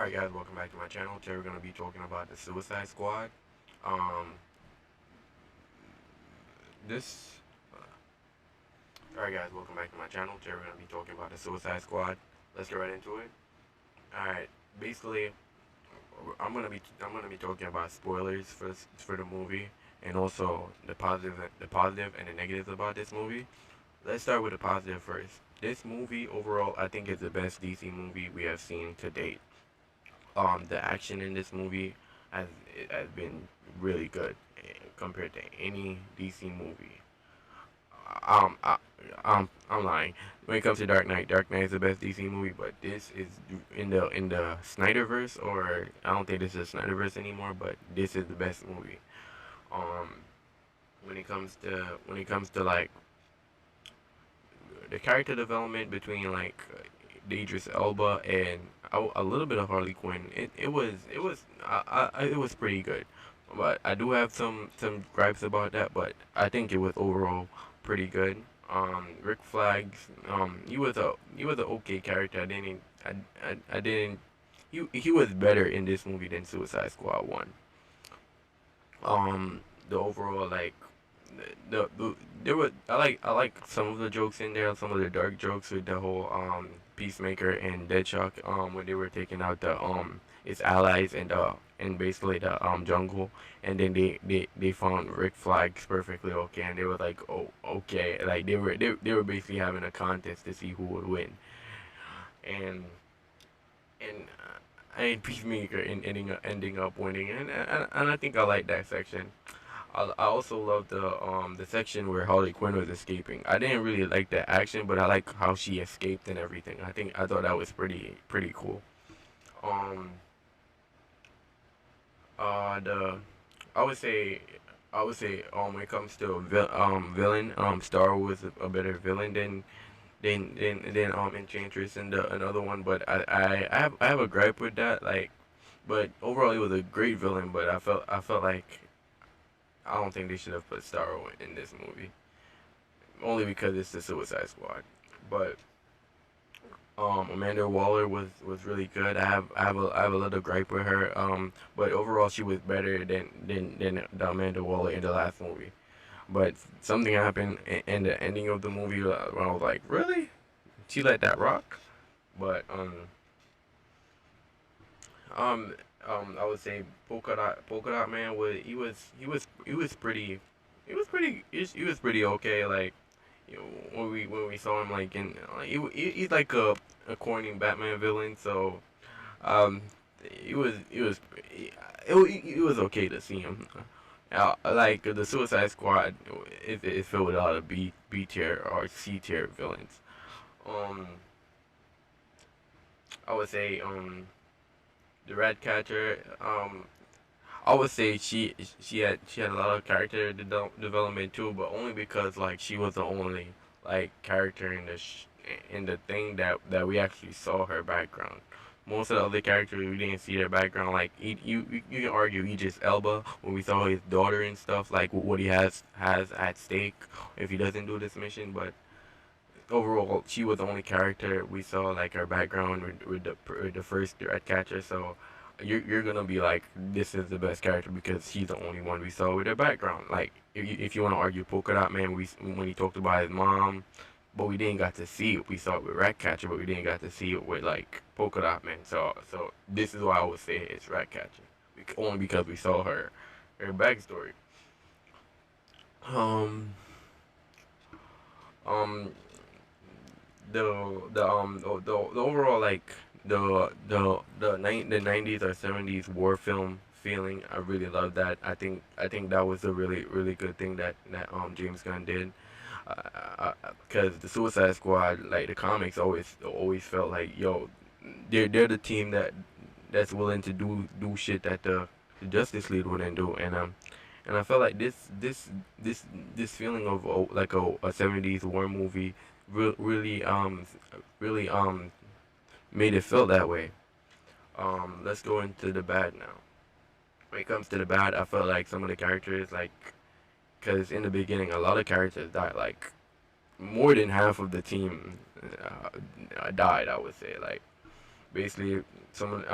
Alright guys, welcome back to my channel. Today we're going to be talking about the Suicide Squad. Um, this... Alright guys, welcome back to my channel. Today we're going to be talking about the Suicide Squad. Let's get right into it. Alright, basically, I'm gonna be talking about spoilers for the movie, and also the positive and the negatives about this movie. Let's start with the positive first. This movie overall, I think, is the best DC movie we have seen to date. The action in this movie has has been really good compared to any DC movie. Um, I, I'm lying. When it comes to Dark Knight is the best DC movie, but this is in the Snyderverse, or I don't think this is Snyderverse anymore. But this is the best movie. Um, when it comes to like the character development between like Idris Alba and a little bit of Harley Quinn. It was pretty good, but I do have some gripes about that. But I think it was overall pretty good. Rick Flags, he was a okay character. I didn't. He was better in this movie than Suicide Squad one. The overall like the there were I like some of the jokes in there, some of the dark jokes with the whole Peacemaker and Deadshock when they were taking out the its allies and basically the jungle, and then they found Rick Flags perfectly okay, and they were like, oh, okay, like they were basically having a contest to see who would win, and and Peacemaker ending up winning, and I think I like that section. I also love the section where Harley Quinn was escaping. I didn't really like the action, but I like how she escaped and everything. I thought that was pretty cool. Um, the I would say when it comes to villain, Star was a better villain than Enchantress and the another one. But I have a gripe with that. Like, but overall it was a great villain. But I felt like I don't think they should have put Starro in this movie, only because it's the Suicide Squad. But Amanda Waller was really good. I have a little gripe with her. But overall she was better than the Amanda Waller in the last movie. But something happened in the ending of the movie where I was like, really? She let that rock? But um I would say Polka Dot Man he was pretty okay. Like, when we saw him, like, he's like a corny Batman villain, so um it was okay to see him. Like the Suicide Squad is filled with a lot of B tier or C tier villains. Um, I would say the Red Catcher. I would say she had a lot of character development too, but only because like she was the only like character in the thing that we actually saw her background. Most of the other characters we didn't see their background. Like, you can argue Idris Elba when we saw his daughter and stuff, like what he has at stake if he doesn't do this mission. But overall, she was the only character we saw like her background with the first Red Catcher. So you're gonna be like, this is the best character because she's the only one we saw with her background. Like, if you want to argue Polka Dot Man, when he talked about his mom, but we didn't got to see it. We saw it with Ratcatcher, but we didn't got to see it with like Polka Dot Man. So this is why I would say it's Ratcatcher, only because we saw her backstory. Um um the overall, like, the 90s or 70s war film feeling, I really love that. I think that was a really good thing that James Gunn did. Because the Suicide Squad, like the comics, always felt like, yo, they're the team that's willing to do shit that the Justice League wouldn't do. And I felt like this feeling of, like a 70s war movie really made it feel that way. Let's go into the bad now. When it comes to the bad, I felt like some of the characters, like, because in the beginning a lot of characters died. Like, more than half of the team died, I would say. Like, basically someone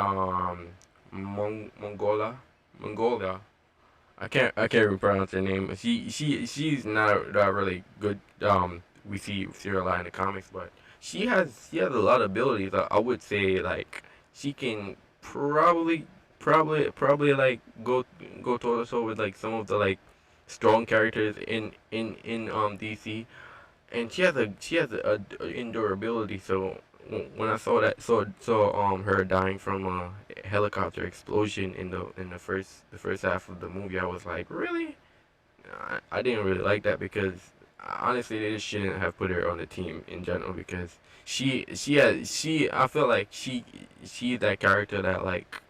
Mongolia. I can't even pronounce her name. She's not really good. We see her a lot in the comics, but she has a lot of abilities. I would say like she can probably like go toe to toe with like some of the like strong characters in DC, and she has a endurability. So when I saw her dying from a helicopter explosion in the first half of the movie, I was like, really? I didn't really like that because honestly they just shouldn't have put her on the team in general because I feel like she's that character that like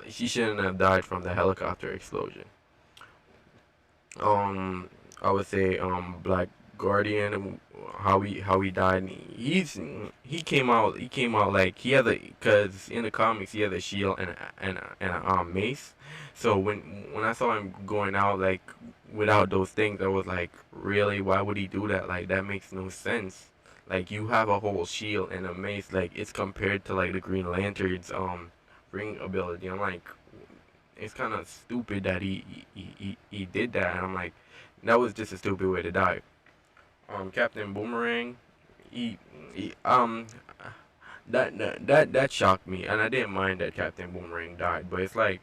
she shouldn't have died from the helicopter explosion. um I would say Black Guardian, how he died. He came out like he had a because in the comics he had a shield and a mace. So when I saw him going out like without those things, I was like, really, why would he do that? Like that makes no sense. Like you have a whole shield and a mace, like it's compared to like the Green Lantern's ring ability. I'm like, it's kind of stupid that he did that. And I'm like, that was just a stupid way to die. Captain Boomerang, he, he that shocked me, and I didn't mind that Captain Boomerang died, but it's like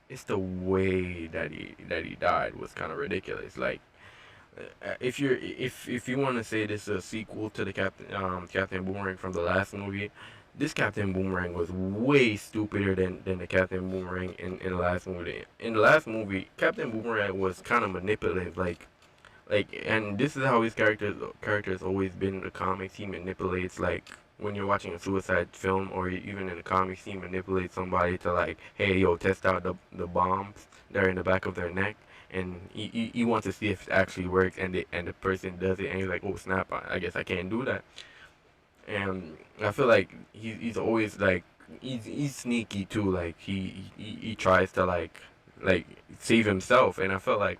it's the way that he died was kind of ridiculous. Like if you want to say this is a sequel to the Captain Boomerang from the last movie, this Captain Boomerang was way stupider than the Captain Boomerang in the last movie. In the last movie, Captain Boomerang was kind of manipulative, and this is how his character's always been in the comics. He manipulates like when you're watching a suicide film or even in the comics, he manipulates somebody to like, hey yo, test out the bombs that are in the back of their neck, and he wants to see if it actually works, and the person does it, and he's like, oh snap, I guess I can't do that. And I feel like he's always like he's sneaky too. Like he tries to like save himself, and I felt like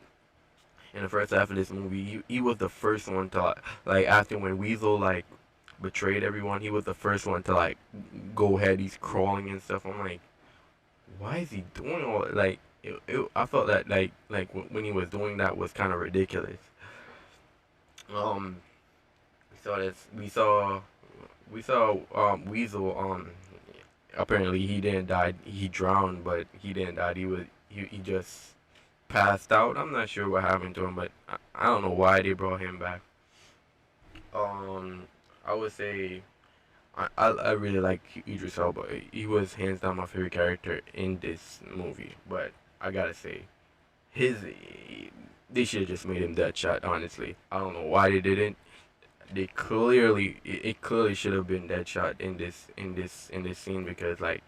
in the first half of this movie, he was the first one to like after when Weasel like betrayed everyone, he was the first one to like go ahead. He's crawling and stuff. I'm like, why is he doing all that? Like, I felt that when he was doing that was kind of ridiculous. Um, we saw this. We saw Weasel. Apparently he didn't die. He drowned, but he didn't die. He just passed out. I'm not sure what happened to him, but I don't know why they brought him back. Um, I would say I really like Idris Elba. He was hands down my favorite character in this movie. But I gotta say, his they should have just made him Deadshot. Honestly, I don't know why they didn't. It clearly should have been Deadshot in this scene because like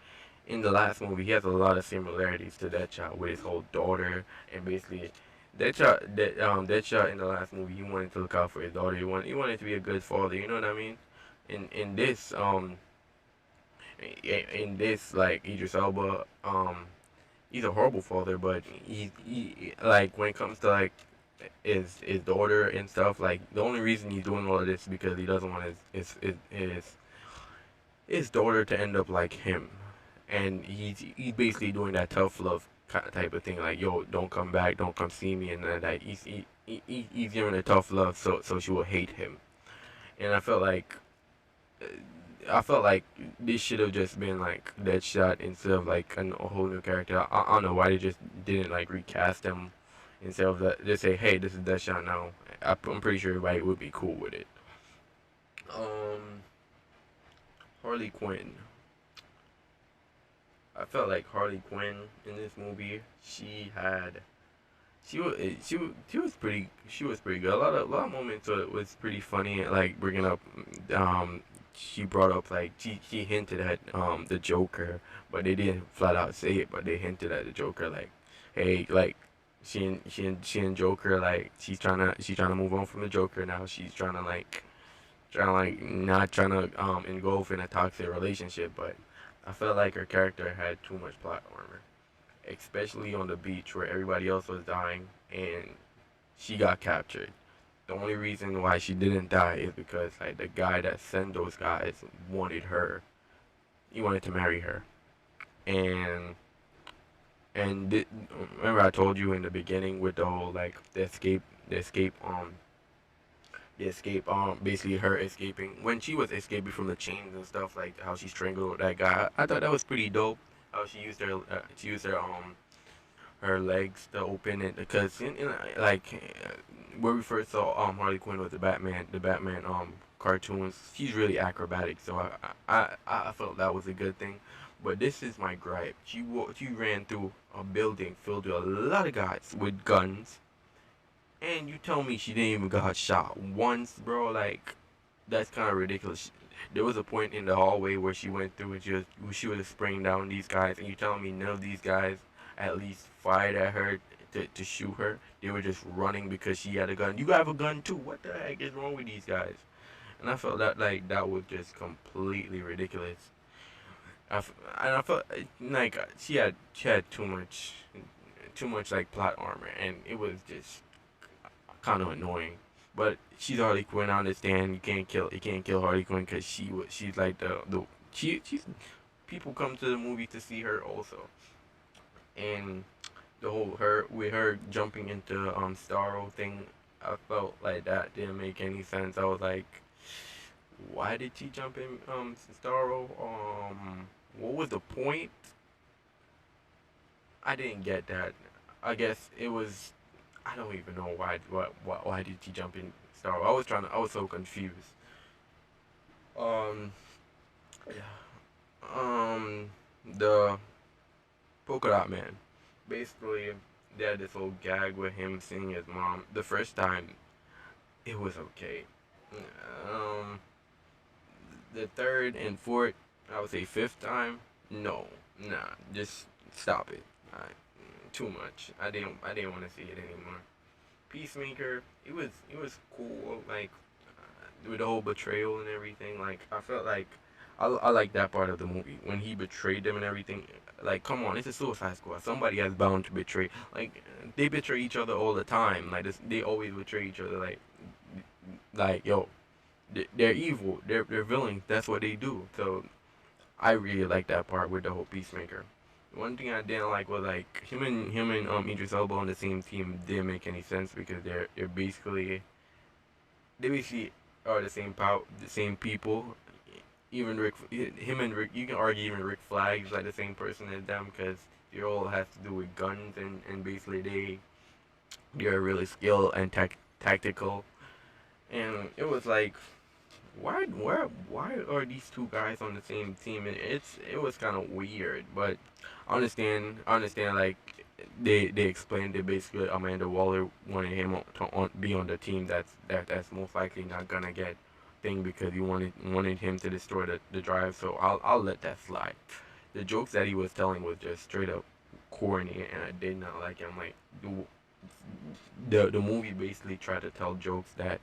in the last movie he has a lot of similarities to Deadshot with his whole daughter and basically Deadshot in the last movie he wanted to look out for his daughter. He wanted to be a good father. You know what I mean? In this like Idris Elba he's a horrible father, but he like when it comes to like his daughter and stuff, like the only reason he's doing all of this is because he doesn't want his daughter to end up like him, and he's basically doing that tough love type of thing, like yo, don't come back, don't come see me, and then like he's giving her tough love so she will hate him, and uh, I felt like this should have just been like Deadshot instead of like a whole new character. I don't know why they just didn't like recast him instead of that. Just say, hey, this is Deadshot now. I'm pretty sure everybody would be cool with it. Um, Harley Quinn. I felt like Harley Quinn in this movie. She was pretty good. A lot of moments was pretty funny. Like bringing up, she brought up like she hinted at the Joker, but they didn't flat out say it. But they hinted at the Joker like, hey, like she and Joker like she's trying to move on from the Joker now. She's trying to like not trying to engulf in a toxic relationship, but I felt like her character had too much plot armor, especially on the beach where everybody else was dying and she got captured. The only reason why she didn't die is because like the guy that sent those guys wanted her. He wanted to marry her, and and th- remember I told you in the beginning with the whole like the escape the escape basically her escaping when she was escaping from the chains and stuff, like how she strangled that guy. I thought that was pretty dope. How she used her legs to open it, because like where we first saw Harley Quinn with the Batman cartoons, she's really acrobatic, so I felt that was a good thing. But this is my gripe. She ran through a building filled with a lot of guys with guns, and you tell me she didn't even got shot once, bro. Like, that's kind of ridiculous. There was a point in the hallway where she went through and she was spraying down these guys, and you telling me none of these guys at least fired at her to shoot her? They were just running because she had a gun. You have a gun too. What the heck is wrong with these guys? And I felt that like that was just completely ridiculous. And I felt like she had too much like plot armor, and it was just kind of annoying. But she's Harley Quinn. I understand you can't kill Harley Quinn because she's like she's people come to the movie to see her also, and the whole her with her jumping into Starro thing, I felt like that didn't make any sense. I was like, why did she jump in Starro? What was the point? I didn't get that. I guess it was, I don't even know why did he jump in Star Wars? I was so confused. Um yeah. The Polka Dot Man. Basically they had this whole gag with him seeing his mom. The first time it was okay. Um the third and fourth, I would say fifth time, no. Nah, just stop it. Too much. I didn't want to see it anymore. Peacemaker, it was cool, like with the whole betrayal and everything. Like I felt like I like that part of the movie when he betrayed them and everything. Like, come on, it's a Suicide Squad. Somebody has bound to betray. Like they betray each other all the time. Like this, they always betray each other. Like yo, they're evil. They're villains. That's what they do. So I really like that part with the whole Peacemaker. One thing I didn't like was like him and Idris Elba on the same team didn't make any sense because they basically are the same people. Even him and Rick, you can argue even Rick Flag like the same person as them because they all has to do with guns, and basically they're really skilled and tactical. And it was like, why are these two guys on the same team? And it was kind of weird, but I understand like they explained it. Basically Amanda Waller wanted him be on the team that's most likely not gonna get thing because you wanted him to destroy the drive. So I'll let that slide. The jokes that he was telling was just straight up corny, and I did not like it. I'm like, the movie basically tried to tell jokes that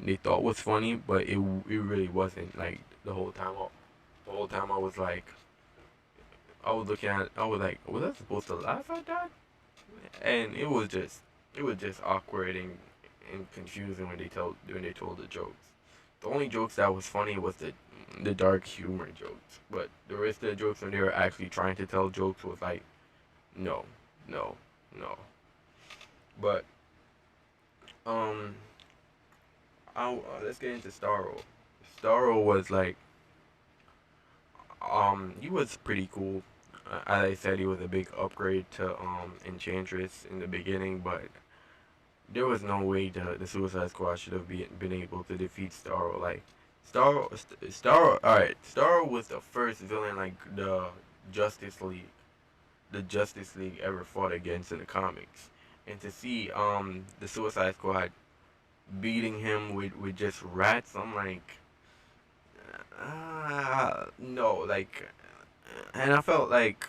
they thought was funny, but it really wasn't. Like the whole time I was like, I was looking at, I was like, was I supposed to laugh at that? And it was just awkward and confusing when they told the jokes. The only jokes that was funny was the dark humor jokes, but the rest of the jokes when they were actually trying to tell jokes was like, no, no, no. But um, let's get into Starro. Starro was like, he was pretty cool. As I said, he was a big upgrade to Enchantress in the beginning, but there was no way the Suicide Squad should have been able to defeat Starro. Like Starro was the first villain like Justice League, the Justice League ever fought against in the comics, and to see the Suicide Squad beating him with just rats, I'm like, no, like, and I felt like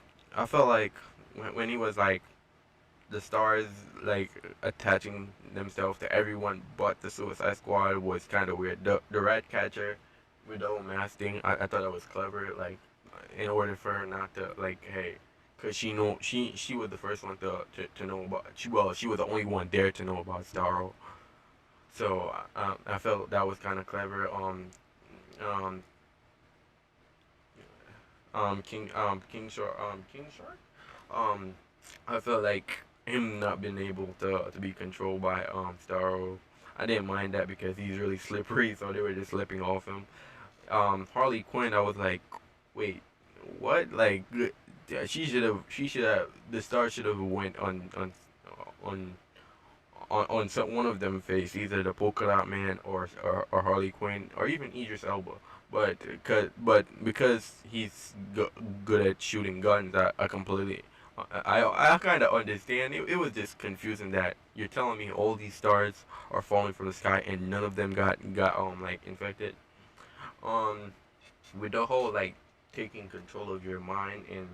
when he was like the stars like attaching themselves to everyone but the Suicide Squad was kind of weird. The rat catcher with the whole mask thing, I thought that was clever. Like, in order for her not to like, hey, cause she was the first one to know about she was the only one there to know about Starro. So I felt that was kind of clever. Um, King Shark. Um, I felt like him not being able to be controlled by Starro. I didn't mind that because he's really slippery, so they were just slipping off him. Harley Quinn, I was like, wait, what? Like, yeah, she should have, the star should have went on on some one of them face, either the Polka Dot Man or Harley Quinn or even Idris Elba. But because he's good at shooting guns, I completely I kind of understand. It was just confusing that you're telling me all these stars are falling from the sky and none of them got like infected. Um, with the whole like taking control of your mind and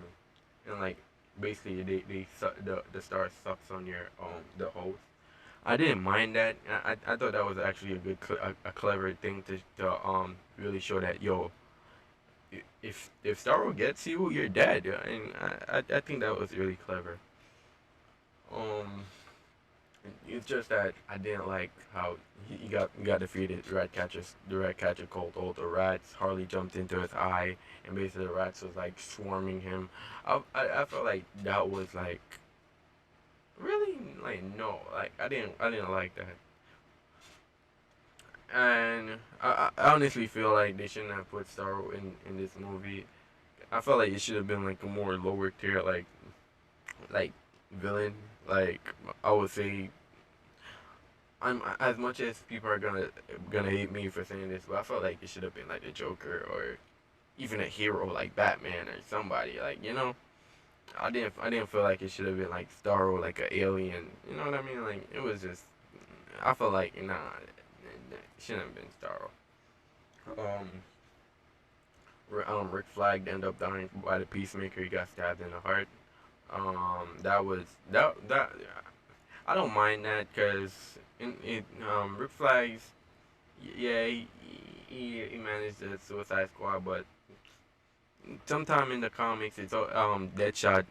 like basically the star sucks on your the host. I didn't mind that. I thought that was actually a a clever thing to really show that yo, if Starro gets you, you're dead. And I think that was really clever. Um, it's just that I didn't like how he got defeated. The rat catcher called all the rats. Harley jumped into his eye, and basically the rats was like swarming him. I felt like that was like really like no, like I didn't like that. And I honestly feel like they shouldn't have put Starro in this movie. I felt like it should have been like a more lower tier like villain. Like I would say, I'm as much as people are gonna hate me for saying this, but I felt like it should have been like the Joker or even a hero like Batman or somebody. Like I didn't feel like it should have been like Starro, like an alien. You know what I mean? Like it was just I felt like nah, it shouldn't have been Starro. Um, Rick Flag ended up dying by the Peacemaker. He got stabbed in the heart. That was that. I don't mind that because Rick Flag's yeah he managed the Suicide Squad, but sometime in the comics it's Deadshot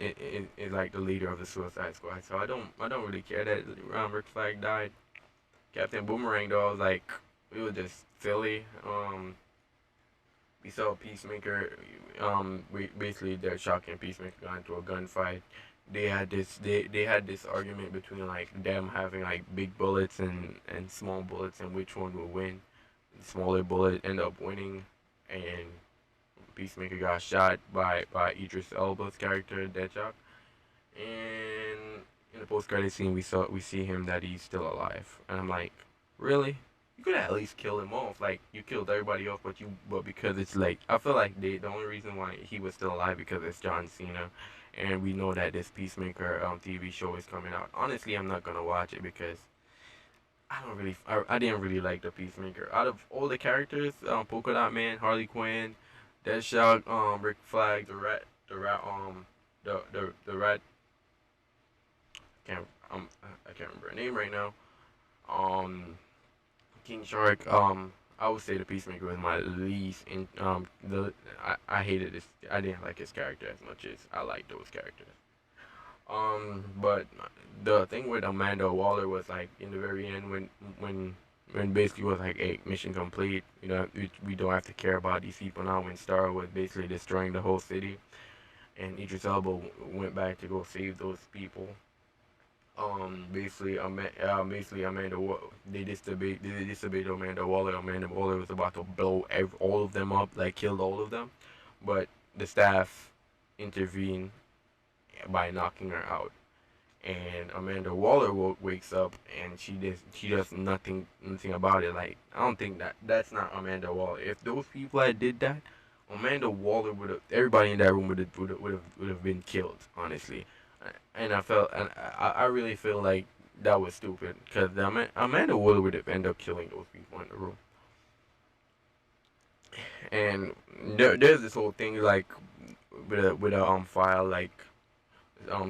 is like the leader of the Suicide Squad. So I don't really care that Rick Flag died. Captain Boomerang though, I was like it was just silly. We saw Peacemaker. Basically, they're shocking Peacemaker got into a gunfight. They had this argument between like them having like big bullets and small bullets and which one will win. The smaller bullet ended up winning, and Peacemaker got shot by Idris Elba's character Deadshot. And in the post credit scene, we see him that he's still alive, and I'm like, really? You could at least kill him off. Like you killed everybody else, but because it's like I feel like the only reason why he was still alive because it's John Cena, and we know that this Peacemaker TV show is coming out. Honestly, I'm not gonna watch it because I didn't really like the Peacemaker. Out of all the characters, Polka Dot Man, Harley Quinn, Deadshot, Rick Flag, the rat, the rat. Can't I can't remember her name right now. Um, King Shark. I would say the Peacemaker was my least. In I hated this. I didn't like his character as much as I liked those characters. But the thing with Amanda Waller was like in the very end when basically was like a mission complete. You know, we don't have to care about these people now. When Star was basically destroying the whole city, and Idris Elba went back to go save those people. Basically Amanda they disobeyed Amanda Waller. Amanda Waller was about to blow all of them up, like killed all of them, but the staff intervened by knocking her out. And Amanda Waller wakes up and she does nothing about it. Like I don't think that's not Amanda Waller. If those people had did that, Amanda Waller would have everybody in that room would have been killed. Honestly, and I really feel like that was stupid because Amanda Waller would have ended up killing those people in the room. And there's this whole thing like with a file like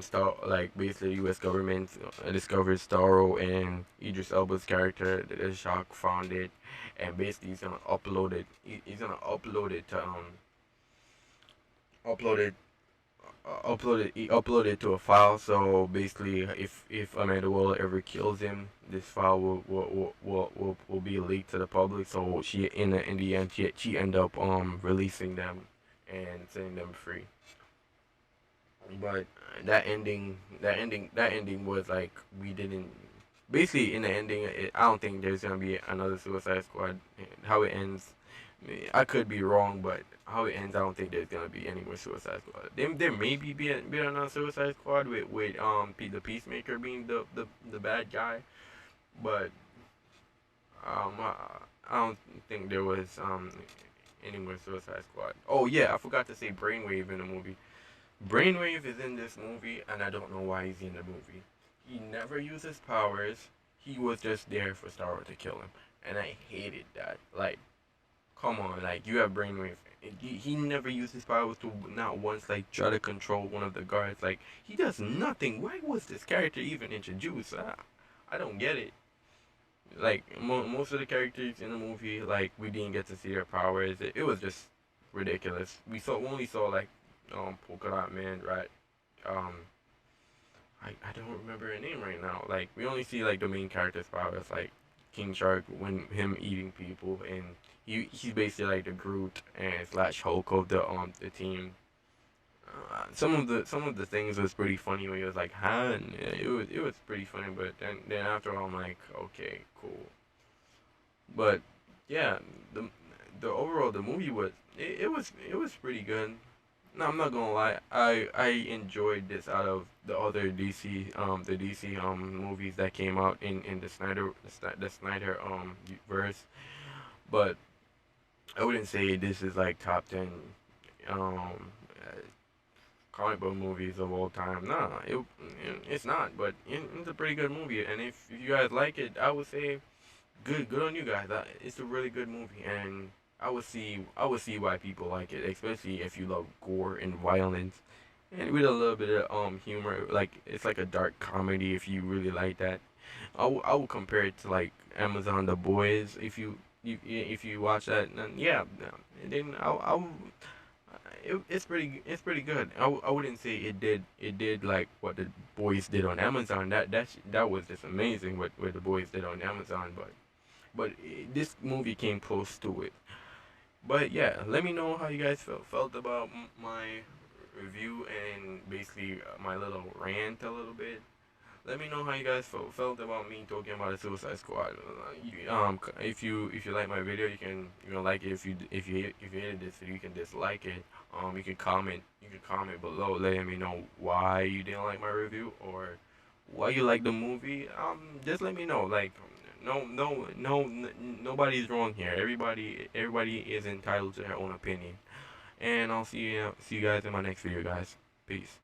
Star like basically U.S. government discovered Starro and Idris Elba's character. The Shock found it, and basically he's gonna upload it. He's gonna upload it to upload it he uploaded to a file. So basically, if Amanda Waller ever kills him, this file will be leaked to the public. So she in the end she end up releasing them and setting them free. But that ending was like we didn't. Basically, in the ending, I don't think there's gonna be another Suicide Squad. How it ends, I could be wrong, but how it ends, I don't think there's gonna be any more Suicide Squad. There may be another Suicide Squad with the Peacemaker being the bad guy, but I don't think there was any more Suicide Squad. Oh yeah, I forgot to say Brainwave in the movie. Brainwave is in this movie, and I don't know why he's in the movie. He never uses powers. He was just there for Star Wars to kill him, and I hated that. Like, come on, like you have Brainwave. He never uses powers to not once like try to control one of the guards. Like he does nothing. Why was this character even introduced? I don't get it. Like most of the characters in the movie, like we didn't get to see their powers. It was just ridiculous. We only saw like Polka Dot Man, right? Um, I don't remember her name right now. Like we only see like the main character's powers, like King Shark when him eating people, and he's basically like the Groot and slash Hulk of the team. Some of the things was pretty funny when he was like Han. It was pretty funny, but then after all, I'm like, okay, cool. But yeah, the the overall the movie was it was pretty good. No, I'm not gonna lie. I enjoyed this out of the other DC movies that came out in the Snyder verse, but I wouldn't say this is like top 10 um uh, comic book movies of all time. Nah, it's not. But it's a pretty good movie, and if you guys like it, I would say good on you guys. It's a really good movie, and I would see why people like it, especially if you love gore and violence, and with a little bit of humor. Like it's like a dark comedy if you really like that. I would compare it to like Amazon The Boys if you watch that. Then yeah, and then it's pretty good. I wouldn't say it did like what the boys did on Amazon. That was just amazing what the boys did on Amazon, but this movie came close to it. But yeah, let me know how you guys felt about my review and basically my little rant a little bit. Let me know how you guys felt about me talking about the Suicide Squad. If you like my video, you can like it. If you hated this video, you can dislike it. You can comment below, letting me know why you didn't like my review or why you like the movie. Just let me know. Like, nobody's wrong here. Everybody is entitled to their own opinion. And I'll see you guys in my next video, guys. Peace.